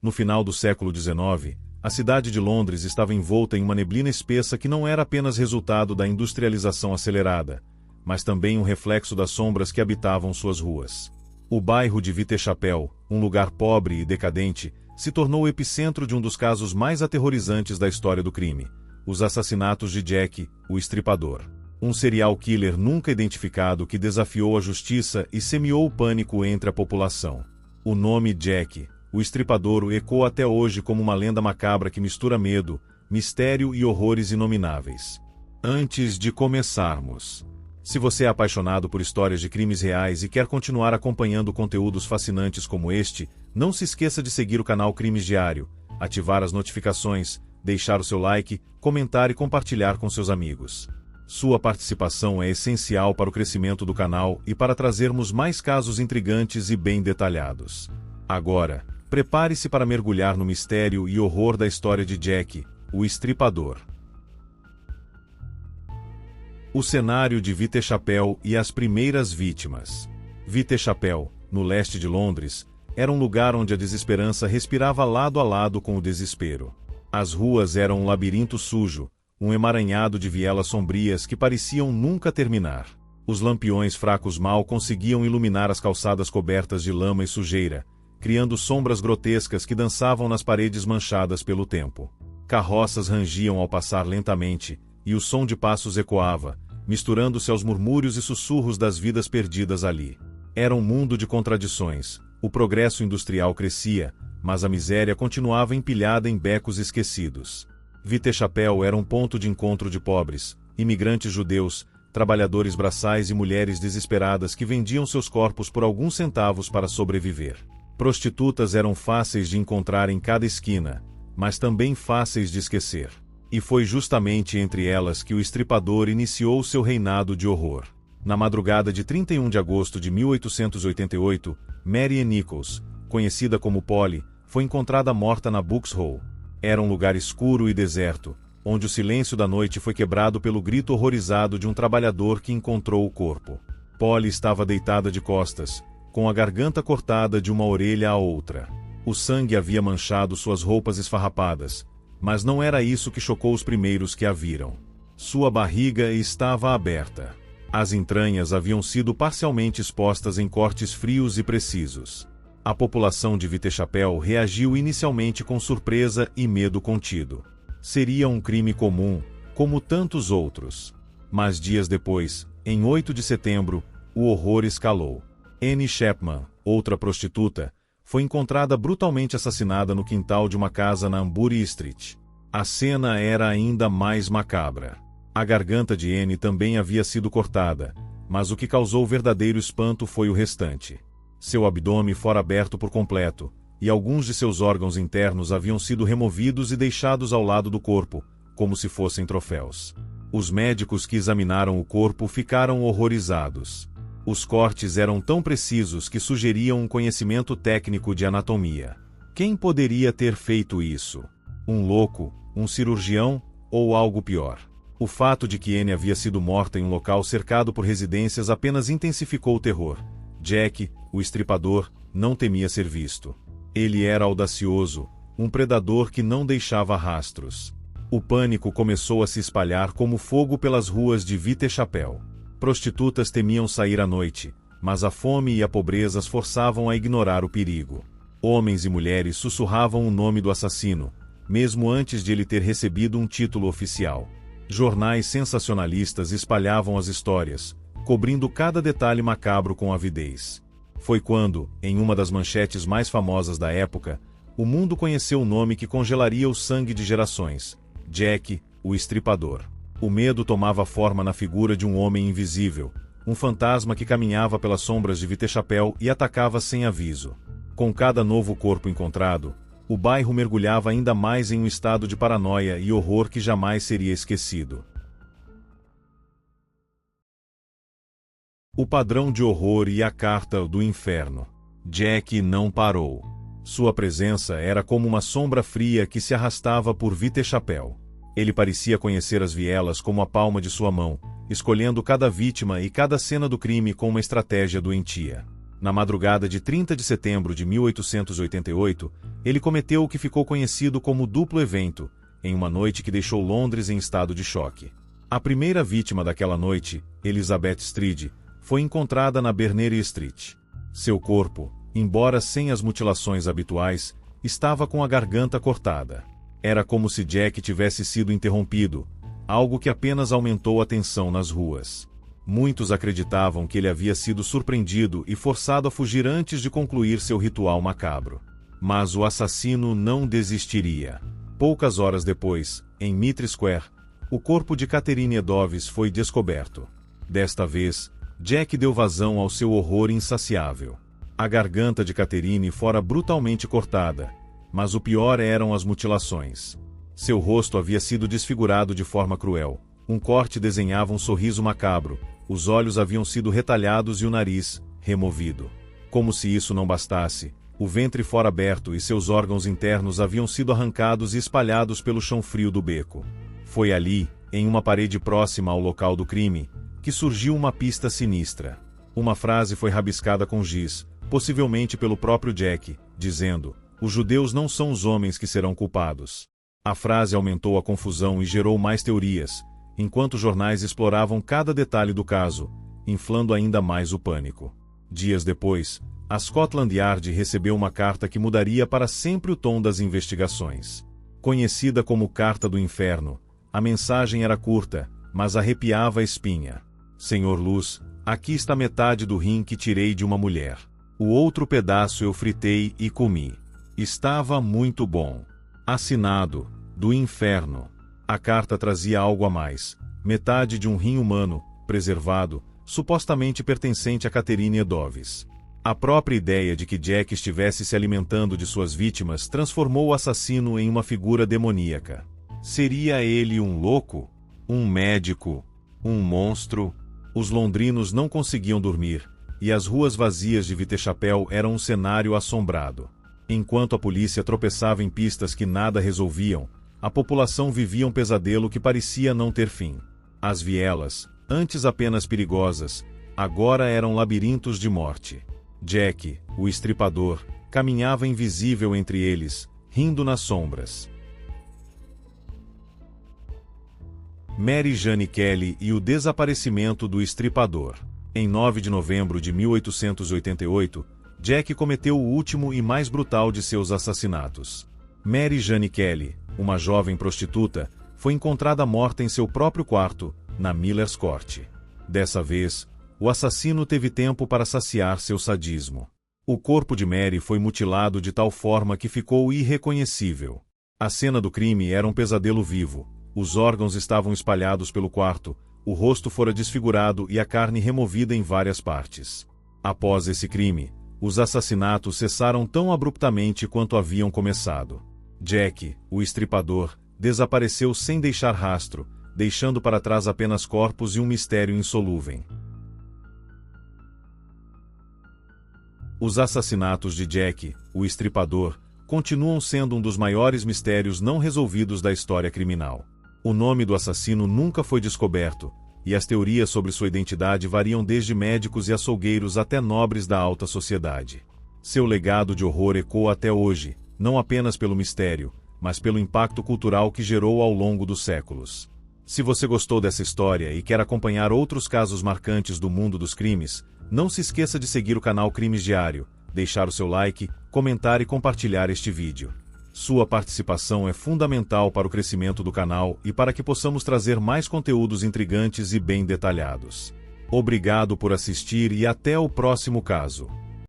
No final do século XIX, a cidade de Londres estava envolta em uma neblina espessa que não era apenas resultado da industrialização acelerada, mas também um reflexo das sombras que habitavam suas ruas. O bairro de Whitechapel, um lugar pobre e decadente, se tornou o epicentro de um dos casos mais aterrorizantes da história do crime: os assassinatos de Jack, o Estripador. Um serial killer nunca identificado que desafiou a justiça e semeou o pânico entre a população. O nome Jack, o Estripador, ecoa até hoje como uma lenda macabra que mistura medo, mistério e horrores inomináveis. Antes de começarmos, se você é apaixonado por histórias de crimes reais e quer continuar acompanhando conteúdos fascinantes como este, não se esqueça de seguir o canal Crimes Diário, ativar as notificações, deixar o seu like, comentar e compartilhar com seus amigos. Sua participação é essencial para o crescimento do canal e para trazermos mais casos intrigantes e bem detalhados. Agora, prepare-se para mergulhar no mistério e horror da história de Jack, o Estripador. O cenário de Whitechapel e as primeiras vítimas. Whitechapel, no leste de Londres, era um lugar onde a desesperança respirava lado a lado com o desespero. As ruas eram um labirinto sujo, um emaranhado de vielas sombrias que pareciam nunca terminar. Os lampiões fracos mal conseguiam iluminar as calçadas cobertas de lama e sujeira, criando sombras grotescas que dançavam nas paredes manchadas pelo tempo. Carroças rangiam ao passar lentamente, e o som de passos ecoava, misturando-se aos murmúrios e sussurros das vidas perdidas ali. Era um mundo de contradições. O progresso industrial crescia, mas a miséria continuava empilhada em becos esquecidos. Whitechapel era um ponto de encontro de pobres, imigrantes judeus, trabalhadores braçais e mulheres desesperadas que vendiam seus corpos por alguns centavos para sobreviver. Prostitutas eram fáceis de encontrar em cada esquina, mas também fáceis de esquecer. E foi justamente entre elas que o Estripador iniciou seu reinado de horror. Na madrugada de 31 de agosto de 1888, Mary Nichols, conhecida como Polly, foi encontrada morta na Vauxhall. Era um lugar escuro e deserto, onde o silêncio da noite foi quebrado pelo grito horrorizado de um trabalhador que encontrou o corpo. Polly estava deitada de costas, com a garganta cortada de uma orelha à outra. O sangue havia manchado suas roupas esfarrapadas, mas não era isso que chocou os primeiros que a viram. Sua barriga estava aberta. As entranhas haviam sido parcialmente expostas em cortes frios e precisos. A população de Whitechapel reagiu inicialmente com surpresa e medo contido. Seria um crime comum, como tantos outros. Mas dias depois, em 8 de setembro, o horror escalou. Annie Chapman, outra prostituta, foi encontrada brutalmente assassinada no quintal de uma casa na Ambury Street. A cena era ainda mais macabra. A garganta de Annie também havia sido cortada, mas o que causou verdadeiro espanto foi o restante. Seu abdômen fora aberto por completo, e alguns de seus órgãos internos haviam sido removidos e deixados ao lado do corpo, como se fossem troféus. Os médicos que examinaram o corpo ficaram horrorizados. Os cortes eram tão precisos que sugeriam um conhecimento técnico de anatomia. Quem poderia ter feito isso? Um louco, um cirurgião ou algo pior? O fato de que Annie havia sido morta em um local cercado por residências apenas intensificou o terror. Jack, o Estripador, não temia ser visto. Ele era audacioso, um predador que não deixava rastros. O pânico começou a se espalhar como fogo pelas ruas de Whitechapel. Prostitutas temiam sair à noite, mas a fome e a pobreza as forçavam a ignorar o perigo. Homens e mulheres sussurravam o nome do assassino, mesmo antes de ele ter recebido um título oficial. Jornais sensacionalistas espalhavam as histórias, cobrindo cada detalhe macabro com avidez. Foi quando, em uma das manchetes mais famosas da época, o mundo conheceu o nome que congelaria o sangue de gerações: Jack, o Estripador. O medo tomava forma na figura de um homem invisível, um fantasma que caminhava pelas sombras de Whitechapel e atacava sem aviso. Com cada novo corpo encontrado, o bairro mergulhava ainda mais em um estado de paranoia e horror que jamais seria esquecido. O padrão de horror e a carta do inferno. Jack não parou. Sua presença era como uma sombra fria que se arrastava por Whitechapel. Ele parecia conhecer as vielas como a palma de sua mão, escolhendo cada vítima e cada cena do crime com uma estratégia doentia. Na madrugada de 30 de setembro de 1888, ele cometeu o que ficou conhecido como duplo evento, em uma noite que deixou Londres em estado de choque. A primeira vítima daquela noite, Elizabeth Stride, foi encontrada na Berners Street. Seu corpo, embora sem as mutilações habituais, estava com a garganta cortada. Era como se Jack tivesse sido interrompido, algo que apenas aumentou a tensão nas ruas. Muitos acreditavam que ele havia sido surpreendido e forçado a fugir antes de concluir seu ritual macabro. Mas o assassino não desistiria. Poucas horas depois, em Mitre Square, o corpo de Catherine Edoves foi descoberto. Desta vez, Jack deu vazão ao seu horror insaciável. A garganta de Catherine fora brutalmente cortada, mas o pior eram as mutilações. Seu rosto havia sido desfigurado de forma cruel. Um corte desenhava um sorriso macabro, os olhos haviam sido retalhados e o nariz, removido. Como se isso não bastasse, o ventre fora aberto e seus órgãos internos haviam sido arrancados e espalhados pelo chão frio do beco. Foi ali, em uma parede próxima ao local do crime, que surgiu uma pista sinistra. Uma frase foi rabiscada com giz, possivelmente pelo próprio Jack, dizendo: "Os judeus não são os homens que serão culpados." A frase aumentou a confusão e gerou mais teorias, enquanto jornais exploravam cada detalhe do caso, inflando ainda mais o pânico. Dias depois, a Scotland Yard recebeu uma carta que mudaria para sempre o tom das investigações. Conhecida como Carta do Inferno, a mensagem era curta, mas arrepiava a espinha. "Senhor Luz, aqui está metade do rim que tirei de uma mulher. O outro pedaço eu fritei e comi. Estava muito bom. Assinado, do inferno." A carta trazia algo a mais: metade de um rim humano, preservado, supostamente pertencente a Catherine Edoves. A própria ideia de que Jack estivesse se alimentando de suas vítimas transformou o assassino em uma figura demoníaca. Seria ele um louco? Um médico? Um monstro? Os londrinos não conseguiam dormir, e as ruas vazias de Vitechapel eram um cenário assombrado. Enquanto a polícia tropeçava em pistas que nada resolviam, a população vivia um pesadelo que parecia não ter fim. As vielas, antes apenas perigosas, agora eram labirintos de morte. Jack, o estripador, caminhava invisível entre eles, rindo nas sombras. Mary Jane Kelly e o desaparecimento do estripador. Em 9 de novembro de 1888, Jack cometeu o último e mais brutal de seus assassinatos. Mary Jane Kelly, uma jovem prostituta, foi encontrada morta em seu próprio quarto, na Miller's Court. Dessa vez, o assassino teve tempo para saciar seu sadismo. O corpo de Mary foi mutilado de tal forma que ficou irreconhecível. A cena do crime era um pesadelo vivo. Os órgãos estavam espalhados pelo quarto, o rosto fora desfigurado e a carne removida em várias partes. Após esse crime, os assassinatos cessaram tão abruptamente quanto haviam começado. Jack, o estripador, desapareceu sem deixar rastro, deixando para trás apenas corpos e um mistério insolúvel. Os assassinatos de Jack, o estripador, continuam sendo um dos maiores mistérios não resolvidos da história criminal. O nome do assassino nunca foi descoberto, e as teorias sobre sua identidade variam desde médicos e açougueiros até nobres da alta sociedade. Seu legado de horror ecoa até hoje, não apenas pelo mistério, mas pelo impacto cultural que gerou ao longo dos séculos. Se você gostou dessa história e quer acompanhar outros casos marcantes do mundo dos crimes, não se esqueça de seguir o canal Crimes Diário, deixar o seu like, comentar e compartilhar este vídeo. Sua participação é fundamental para o crescimento do canal e para que possamos trazer mais conteúdos intrigantes e bem detalhados. Obrigado por assistir e até o próximo caso.